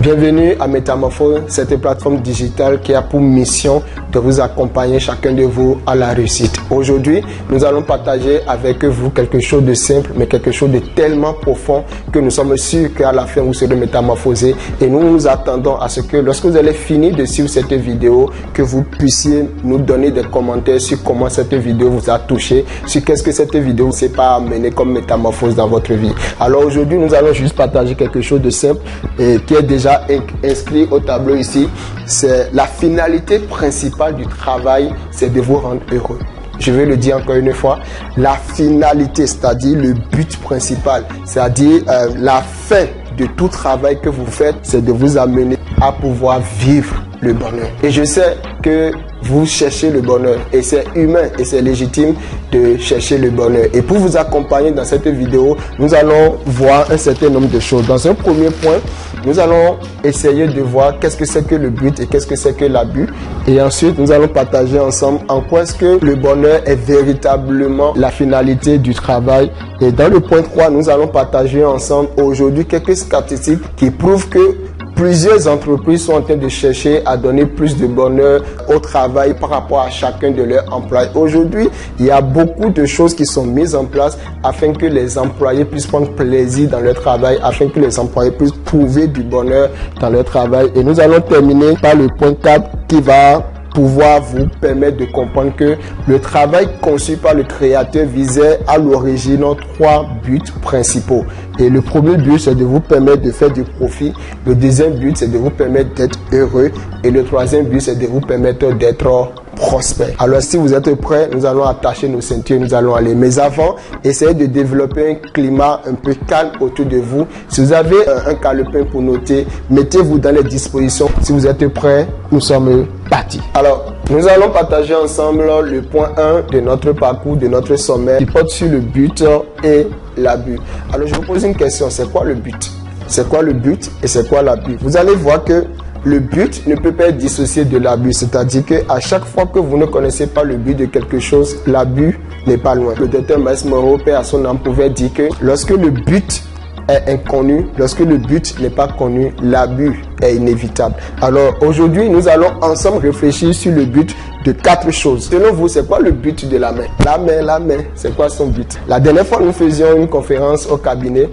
Bienvenue à Métamorphose, cette plateforme digitale qui a pour mission de vous accompagner chacun de vous à la réussite. Aujourd'hui, nous allons partager avec vous quelque chose de simple, mais quelque chose de tellement profond que nous sommes sûrs qu'à la fin vous serez métamorphosés. Et nous nous attendons à ce que lorsque vous allez finir de suivre cette vidéo, que vous puissiez nous donner des commentaires sur comment cette vidéo vous a touché, sur qu'est-ce que cette vidéo s'est pas amené comme métamorphose dans votre vie. Alors aujourd'hui, nous allons juste partager quelque chose de simple et qui est déjà inscrit au tableau ici. C'est la finalité principale du travail, c'est de vous rendre heureux. Je vais le dire encore une fois, la finalité, c'est-à-dire le but principal, c'est-à-dire la fin de tout travail que vous faites, c'est de vous amener à pouvoir vivre le bonheur. Et je sais que vous cherchez le bonheur et c'est humain et c'est légitime de chercher le bonheur. Et pour vous accompagner dans cette vidéo, nous allons voir un certain nombre de choses. Dans un premier point, nous allons essayer de voir qu'est-ce que c'est que le but et qu'est-ce que c'est que l'abus. Et ensuite, nous allons partager ensemble en quoi est-ce que le bonheur est véritablement la finalité du travail. Et dans le point 3, nous allons partager ensemble aujourd'hui quelques statistiques qui prouvent que plusieurs entreprises sont en train de chercher à donner plus de bonheur au travail par rapport à chacun de leurs employés. Aujourd'hui, il y a beaucoup de choses qui sont mises en place afin que les employés puissent prendre plaisir dans leur travail, afin que les employés puissent trouver du bonheur dans leur travail. Et nous allons terminer par le point 4 qui va pouvoir vous permettre de comprendre que le travail conçu par le créateur visait à l'origine 3 buts principaux. Et le premier but, c'est de vous permettre de faire du profit. Le deuxième but, c'est de vous permettre d'être heureux. Et le troisième but, c'est de vous permettre d'être prospère. Alors si vous êtes prêts, nous allons attacher nos ceintures, nous allons aller. Mais avant, essayez de développer un climat un peu calme autour de vous. Si vous avez un calepin pour noter, mettez-vous dans les dispositions. Si vous êtes prêts, nous sommes partis. Alors, nous allons partager ensemble le point 1 de notre parcours, de notre sommaire, qui porte sur le but et l'abus. Alors, je vous pose une question, c'est quoi le but? C'est quoi le but et c'est quoi l'abus? Vous allez voir que le but ne peut pas être dissocié de l'abus, c'est-à-dire qu'à chaque fois que vous ne connaissez pas le but de quelque chose, l'abus n'est pas loin. Le docteur Miles Monroe, paix à son âme, pouvait dire que lorsque le but est inconnu, lorsque le but n'est pas connu, l'abus est inévitable. Alors aujourd'hui, nous allons ensemble réfléchir sur le but de 4 choses. Selon vous, c'est quoi le but de la main? La main, c'est quoi son but? La dernière fois, nous faisions une conférence au cabinet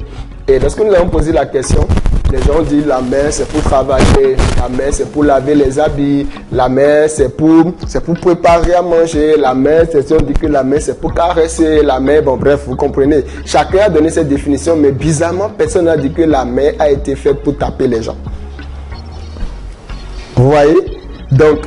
et lorsque nous avons posé la question, les gens disent la main c'est pour travailler, la main c'est pour laver les habits, la main c'est pour préparer à manger, la main c'est on dit que la main c'est pour caresser, la main, bon bref, vous comprenez. Chacun a donné cette définition, mais bizarrement personne n'a dit que la main a été faite pour taper les gens. Vous voyez? Donc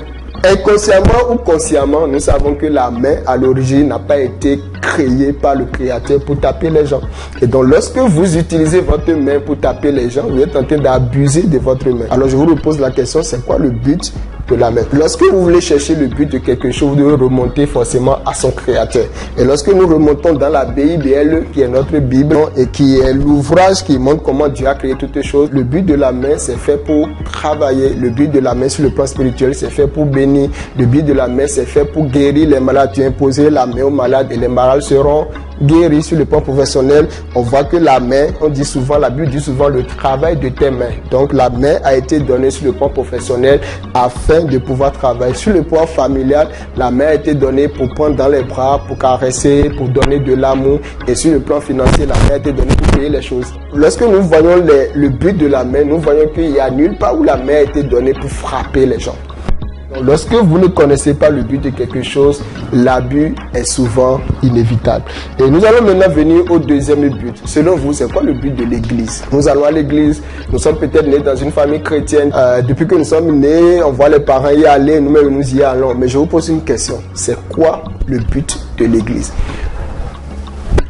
inconsciemment ou consciemment, nous savons que la main à l'origine n'a pas été créée par le créateur pour taper les gens. Et donc lorsque vous utilisez votre main pour taper les gens, vous êtes en train d'abuser de votre main. Alors je vous repose la question, c'est quoi le but de la main? Lorsque vous voulez chercher le but de quelque chose, vous devez remonter forcément à son créateur. Et lorsque nous remontons dans la Bible, qui est notre Bible et qui est l'ouvrage qui montre comment Dieu a créé toutes les choses, le but de la main c'est fait pour travailler. Le but de la main sur le plan spirituel c'est fait pour bénir. Le but de la main c'est fait pour guérir les malades. Tu imposer la main aux malades et les malades seront guéris. Sur le plan professionnel, on voit que la main, on dit souvent, la Bible dit souvent le travail de tes mains. Donc la main a été donnée sur le plan professionnel afin de pouvoir travailler. Sur le plan familial, la main a été donnée pour prendre dans les bras, pour caresser, pour donner de l'amour. Et sur le plan financier, la main a été donnée pour payer les choses. Lorsque nous voyons le but de la main, nous voyons qu'il n'y a nulle part où la main a été donnée pour frapper les gens. Donc, lorsque vous ne connaissez pas le but de quelque chose, l'abus est souvent inévitable. Et nous allons maintenant venir au deuxième but. Selon vous, c'est quoi le but de l'église? Nous allons à l'église, nous sommes peut-être nés dans une famille chrétienne. Depuis que nous sommes nés, on voit les parents y aller, nous-mêmes nous y allons. Mais je vous pose une question, c'est quoi le but de l'église?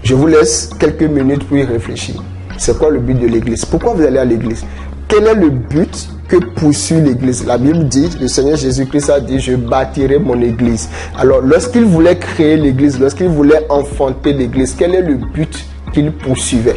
Je vous laisse quelques minutes pour y réfléchir. C'est quoi le but de l'église? Pourquoi vous allez à l'église? Quel est le but que poursuit l'église? La Bible dit, le Seigneur Jésus-Christ a dit, je bâtirai mon église. Alors, lorsqu'il voulait créer l'église, lorsqu'il voulait enfanter l'église, quel est le but qu'il poursuivait?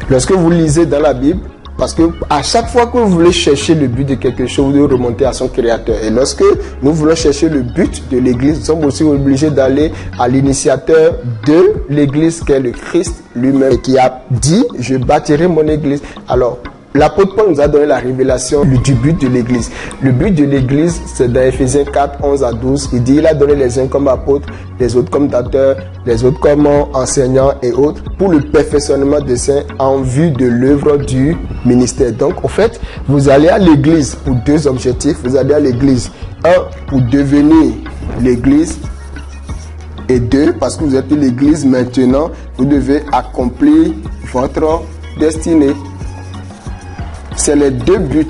Lorsque vous lisez dans la Bible, parce que à chaque fois que vous voulez chercher le but de quelque chose, vous devez remonter à son créateur. Et lorsque nous voulons chercher le but de l'église, nous sommes aussi obligés d'aller à l'initiateur de l'église, qui est le Christ lui-même, et qui a dit, je bâtirai mon église. Alors, L'apôtre Paul nous a donné la révélation du but de l'Église. Le but de l'Église, c'est dans Ephésiens 4, 11 à 12. Il dit, il a donné les uns comme apôtres, les autres comme docteurs, les autres comme enseignants et autres, pour le perfectionnement des saints en vue de l'œuvre du ministère. Donc, en fait, vous allez à l'Église pour deux objectifs. Vous allez à l'Église, un, pour devenir l'Église, et deux, parce que vous êtes l'Église maintenant, vous devez accomplir votre destinée. C'est les deux buts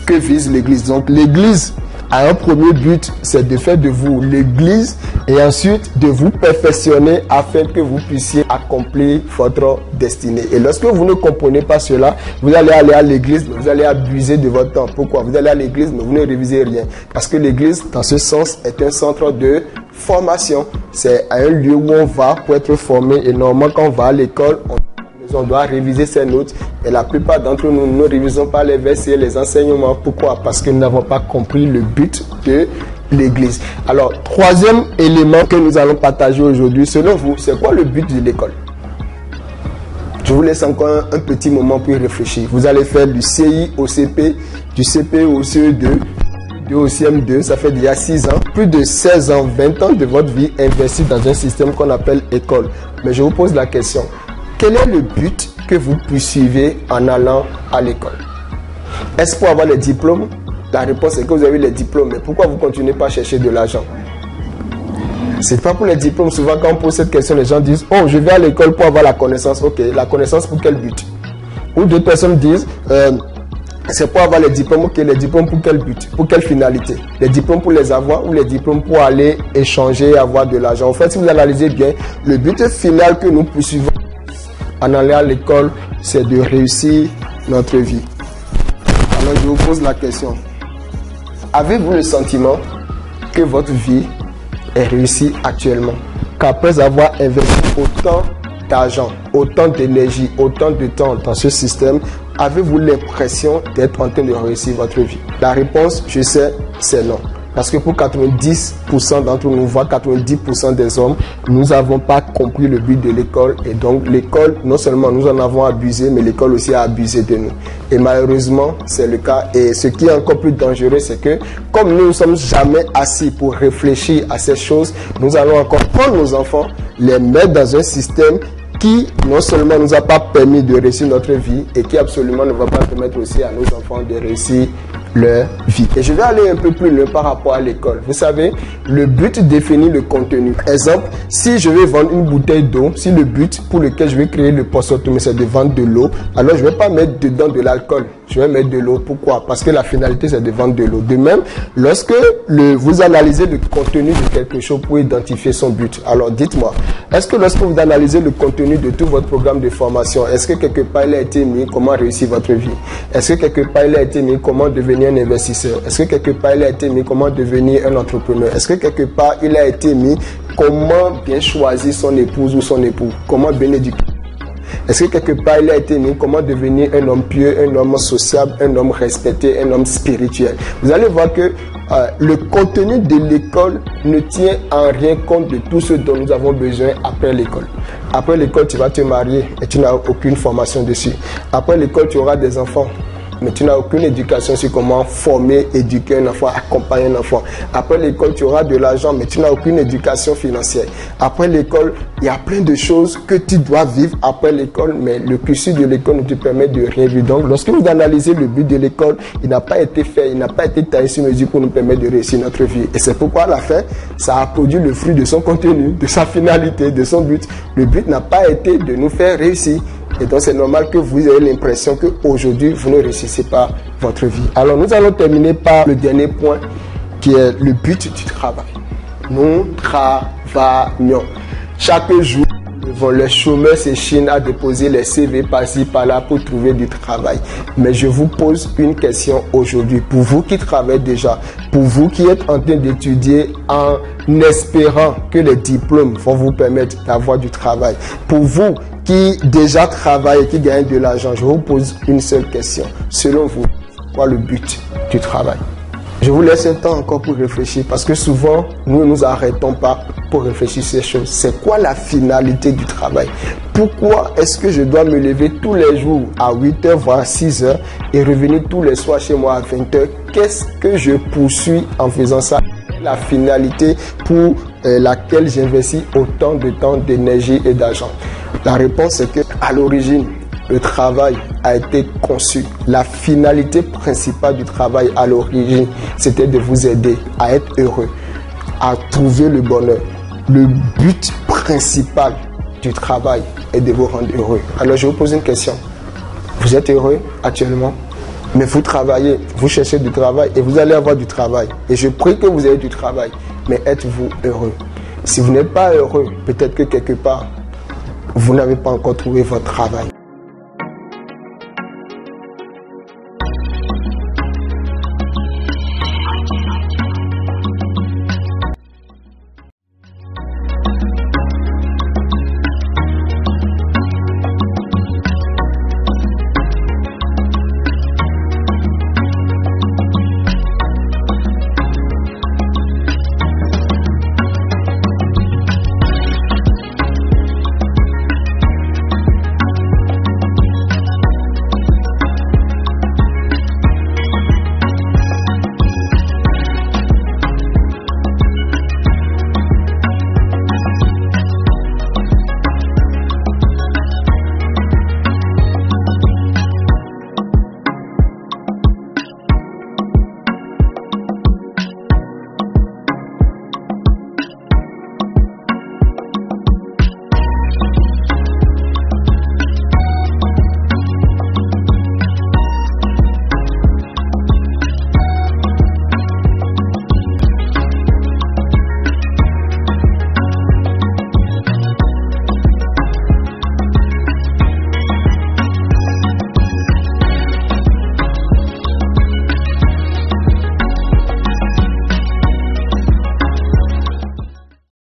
que vise l'Église. Donc l'Église a un premier but, c'est de faire de vous l'Église et ensuite de vous perfectionner afin que vous puissiez accomplir votre destinée. Et lorsque vous ne comprenez pas cela, vous allez aller à l'Église, mais vous allez abuser de votre temps. Pourquoi? Vous allez à l'Église, mais vous ne révisez rien. Parce que l'Église, dans ce sens, est un centre de formation. C'est un lieu où on va pour être formé. Et normalement, quand on va à l'école, on doit réviser ses notes et la plupart d'entre nous ne révisons pas les versets, les enseignements. Pourquoi? Parce que nous n'avons pas compris le but de l'Église. Alors, troisième élément que nous allons partager aujourd'hui, selon vous, c'est quoi le but de l'école? Je vous laisse encore un petit moment pour y réfléchir. Vous allez faire du CI au CP, du CP au CE2, au CM2, ça fait déjà 6 ans, plus de 16 ans, 20 ans de votre vie investie dans un système qu'on appelle école. Mais je vous pose la question. Quel est le but que vous poursuivez en allant à l'école? Est-ce pour avoir les diplômes? La réponse est que vous avez les diplômes. Mais pourquoi vous ne continuez pas à chercher de l'argent? Ce n'est pas pour les diplômes. Souvent, quand on pose cette question, les gens disent « Oh, je vais à l'école pour avoir la connaissance. » Ok, la connaissance pour quel but? Ou d'autres personnes disent c'est pour avoir les diplômes. Ok, les diplômes pour quel but? Pour quelle finalité? Les diplômes pour les avoir ou les diplômes pour aller échanger et avoir de l'argent? En fait, si vous analysez bien, le but final que nous poursuivons en allant à l'école, c'est de réussir notre vie. Alors je vous pose la question. Avez-vous le sentiment que votre vie est réussie actuellement? Qu'après avoir investi autant d'argent, autant d'énergie, autant de temps dans ce système, avez-vous l'impression d'être en train de réussir votre vie? La réponse, je sais, c'est non. Parce que pour 90% d'entre nous, voire 90% des hommes, nous n'avons pas compris le but de l'école. Et donc l'école, non seulement nous en avons abusé, mais l'école aussi a abusé de nous. Et malheureusement, c'est le cas. Et ce qui est encore plus dangereux, c'est que comme nous ne sommes jamais assis pour réfléchir à ces choses, nous allons encore prendre nos enfants, les mettre dans un système qui non seulement nous a pas permis de réussir notre vie et qui absolument ne va pas permettre aussi à nos enfants de réussir leur vie. Et je vais aller un peu plus loin par rapport à l'école. Vous savez, le but définit le contenu. Exemple, si je vais vendre une bouteille d'eau, si le but pour lequel je vais créer le post-automate c'est de vendre de l'eau, alors je ne vais pas mettre dedans de l'alcool. Je vais mettre de l'eau. Pourquoi? Parce que la finalité c'est de vendre de l'eau. De même, lorsque vous analysez le contenu de quelque chose pour identifier son but, alors dites-moi, est-ce que lorsque vous analysez le contenu de tout votre programme de formation, est-ce que quelque part il a été mis comment réussir votre vie? Est-ce que quelque part il a été mis comment devenir un investisseur? Est-ce que quelque part il a été mis comment devenir un entrepreneur? Est-ce que quelque part il a été mis comment bien choisir son épouse ou son époux? Comment bien éduquer? Est-ce que quelque part il a été mis comment devenir un homme pieux, un homme sociable, un homme respecté, un homme spirituel? Vous allez voir que le contenu de l'école ne tient en rien compte de tout ce dont nous avons besoin après l'école. Après l'école, tu vas te marier et tu n'as aucune formation dessus. Après l'école, tu auras des enfants. Mais tu n'as aucune éducation sur comment former, éduquer un enfant, accompagner un enfant. Après l'école, tu auras de l'argent, mais tu n'as aucune éducation financière. Après l'école, il y a plein de choses que tu dois vivre après l'école, mais le cursus de l'école ne te permet de rien vivre. Donc, lorsque vous analysez le but de l'école, il n'a pas été fait, il n'a pas été taillé sur mesure pour nous permettre de réussir notre vie. Et c'est pourquoi à la fin, ça a produit le fruit de son contenu, de sa finalité, de son but. Le but n'a pas été de nous faire réussir. Et donc c'est normal que vous ayez l'impression qu'aujourd'hui vous ne réussissez pas votre vie. Alors nous allons terminer par le dernier point qui est le but du travail. Nous travaillons. Chaque jour, les chômeurs s'échinent à déposer les CV par-ci par-là pour trouver du travail. Mais je vous pose une question aujourd'hui. Pour vous qui travaillez déjà, pour vous qui êtes en train d'étudier en espérant que les diplômes vont vous permettre d'avoir du travail, pour vous qui déjà travaillent et qui gagnent de l'argent, je vous pose une seule question. Selon vous, quel est le but du travail? Je vous laisse un temps encore pour réfléchir parce que souvent, nous ne nous arrêtons pas pour réfléchir ces choses. C'est quoi la finalité du travail? Pourquoi est-ce que je dois me lever tous les jours à 8h, voire 6h et revenir tous les soirs chez moi à 20h? Qu'est-ce que je poursuis en faisant ça? La finalité pour laquelle j'investis autant de temps, d'énergie et d'argent? La réponse est que à l'origine, le travail a été conçu. La finalité principale du travail à l'origine, c'était de vous aider à être heureux, à trouver le bonheur. Le but principal du travail est de vous rendre heureux. Alors je vous pose une question. Vous êtes heureux actuellement? Mais vous travaillez, vous cherchez du travail et vous allez avoir du travail. Et je prie que vous ayez du travail. Mais êtes-vous heureux? Si vous n'êtes pas heureux, peut-être que quelque part, vous n'avez pas encore trouvé votre travail.